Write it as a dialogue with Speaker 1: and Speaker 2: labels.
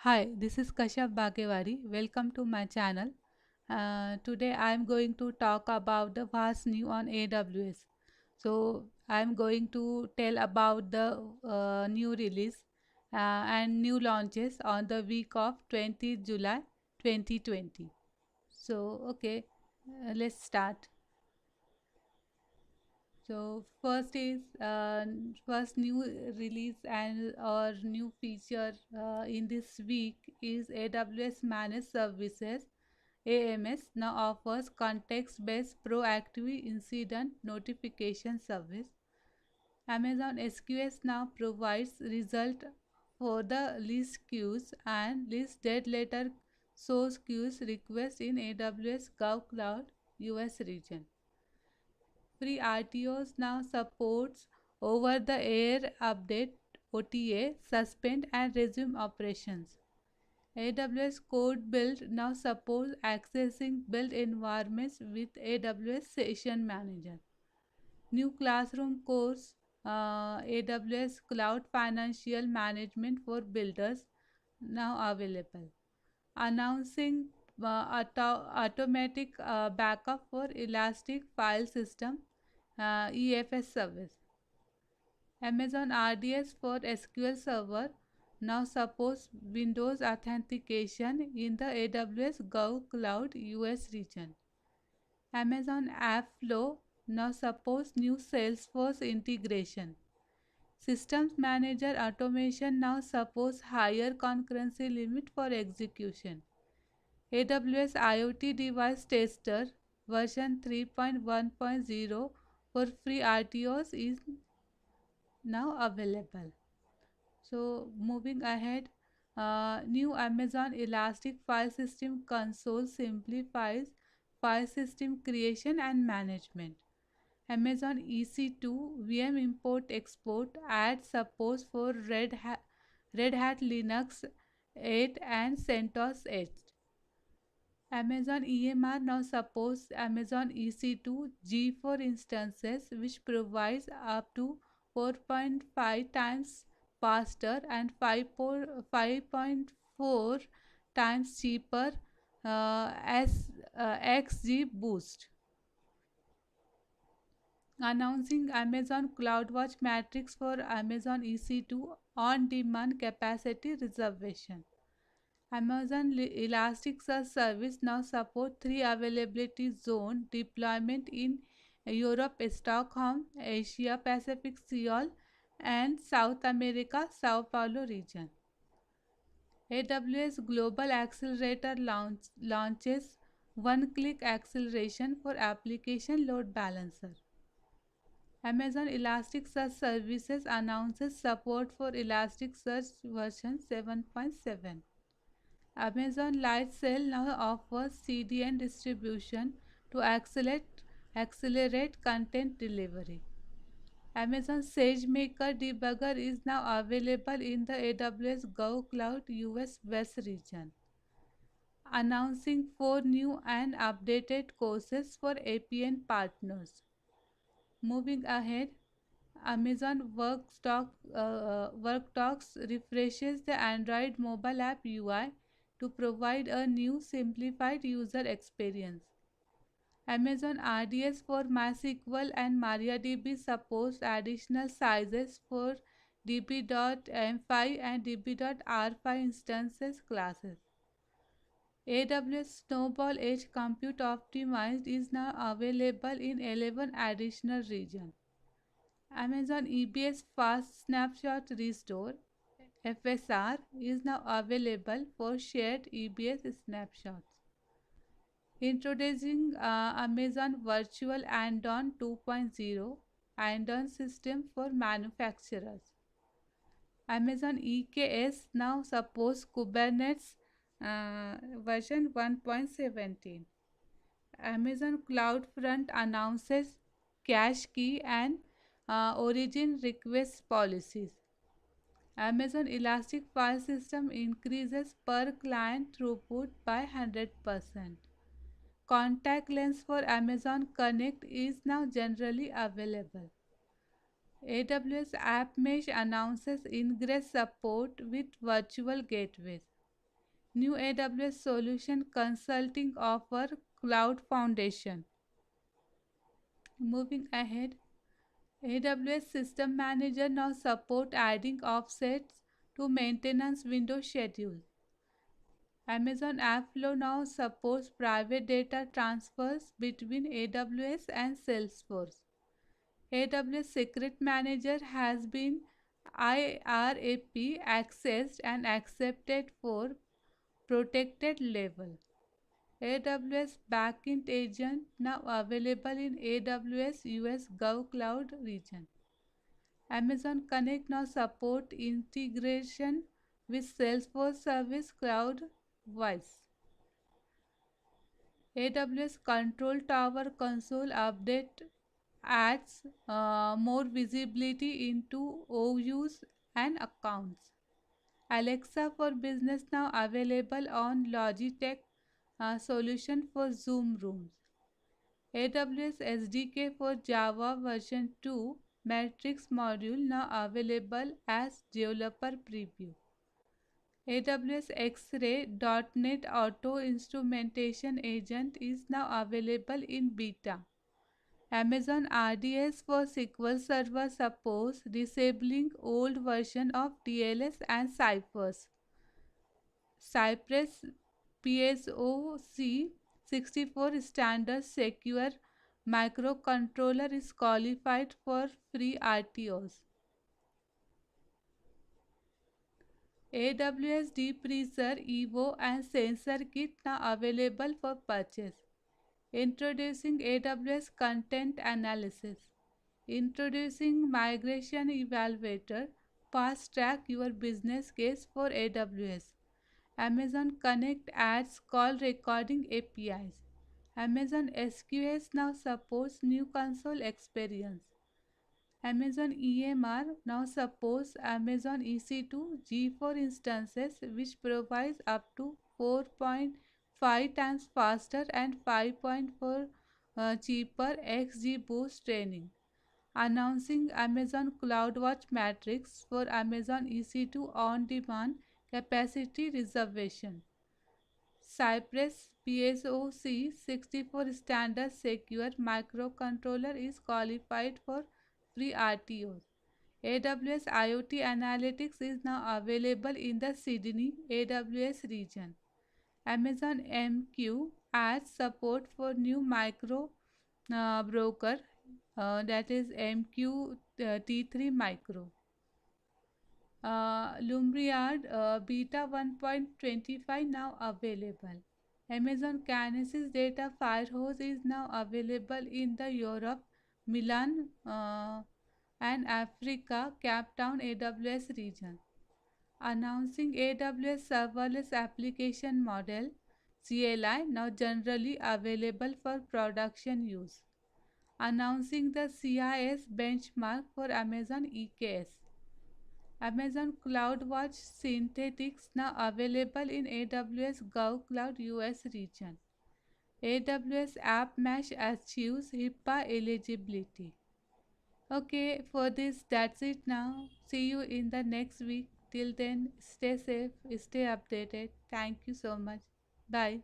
Speaker 1: Hi, this is Kashyap Bagewari. Welcome to my channel. Today I am going to talk about the vast new on AWS. So I am going to tell about the new release and new launches on the week of 20th July 2020. So okay, let's start. So first new release and or new feature in this week is AWS Managed Services. AMS now offers context-based proactive incident notification service. Amazon SQS now provides result for the list queues and list date later source queues request in AWS GovCloud US region. Free RTOs now supports over-the-air update OTA, suspend and resume operations. AWS Code Build now supports accessing build environments with AWS Session Manager. New classroom course AWS Cloud Financial Management for Builders now available. Announcing automatic backup for Elastic File System EFS service. Amazon RDS for SQL Server now supports Windows authentication in the AWS GovCloud US region. Amazon AppFlow now supports new Salesforce integration. Systems Manager Automation now supports higher concurrency limit for execution. AWS IoT Device Tester version 3.1.0 for free RTOs is now available. So moving ahead, new Amazon Elastic File System console simplifies file system creation and management. Amazon EC2 VM import export adds support for Red Hat Linux 8 and CentOS 8. Amazon EMR now supports Amazon EC2 G4 instances, which provides up to 4.5 times faster and 5.4 times cheaper as XG Boost. Announcing Amazon CloudWatch Matrix for Amazon EC2 on-demand capacity reservation. Amazon Elasticsearch service now support three availability zone deployment in Europe, Stockholm, Asia Pacific, Seoul, and South America, Sao Paulo region. AWS Global Accelerator launches one-click acceleration for application load balancer. Amazon Elasticsearch Services announces support for Elasticsearch version 7.7. Amazon Lightsail now offers CDN distribution to accelerate content delivery. Amazon SageMaker Debugger is now available in the AWS GovCloud US West region. Announcing four new and updated courses for APN partners. Moving ahead, Amazon WorkTalks refreshes the Android mobile app UI to provide a new simplified user experience. Amazon RDS for MySQL and MariaDB supports additional sizes for db.m5 and db.r5 instances classes. AWS Snowball Edge Compute Optimized is now available in 11 additional regions. Amazon EBS Fast Snapshot Restore FSR is now available for shared EBS snapshots. Introducing Amazon Virtual Andon 2.0 Andon system for manufacturers. Amazon EKS now supports Kubernetes version 1.17. Amazon CloudFront announces cache key and origin request policies. Amazon Elastic File System increases per client throughput by 100%. Contact lens for Amazon Connect is now generally available. AWS App Mesh announces ingress support with virtual gateways. New AWS solution consulting offer Cloud Foundation. Moving ahead, AWS System Manager now support adding offsets to maintenance window schedule. Amazon Airflow now supports private data transfers between AWS and Salesforce. AWS Secret Manager has been IRAP accessed and accepted for protected level. AWS Backend Agent now available in AWS US Gov Cloud region. Amazon Connect now support integration with Salesforce Service Cloud Voice. AWS Control Tower console update adds more visibility into OUs and accounts. Alexa for Business now available on Logitech solution for Zoom rooms. AWS SDK for Java version 2 Matrix module now available as developer preview. AWS X-Ray .NET Auto Instrumentation Agent is now available in beta. Amazon RDS for SQL Server supports disabling old version of TLS and ciphers. Cypress PSOC 64 standard secure microcontroller is qualified for free RTOs. AWS Deep Freezer Evo and Sensor Kit now available for purchase. Introducing AWS Content Analysis. Introducing Migration Evaluator. Fast track your business case for AWS. Amazon Connect adds call recording APIs. Amazon SQS now supports new console experience. Amazon EMR now supports Amazon EC2 G4 instances, which provides up to 4.5 times faster and 5.4 cheaper XGBoost training. Announcing Amazon CloudWatch Matrix for Amazon EC2 on-demand capacity reservation. Cypress PSOC 64 standard secure microcontroller is qualified for free RTOs. AWS IoT Analytics is now available in the Sydney AWS region. Amazon MQ adds support for new micro broker, that is MQ T3 Micro. Lumberyard Beta 1.25 now available. Amazon Kinesis Data Firehose is now available in the Europe, Milan and Africa, Cape Town AWS region. Announcing AWS Serverless Application Model CLI now generally available for production use. Announcing the CIS benchmark for Amazon EKS. Amazon CloudWatch Synthetics now available in AWS Gov Cloud US region. AWS App Mesh achieves HIPAA eligibility. Okay, for this, that's it now. See you in the next week. Till then, stay safe, stay updated. Thank you so much. Bye.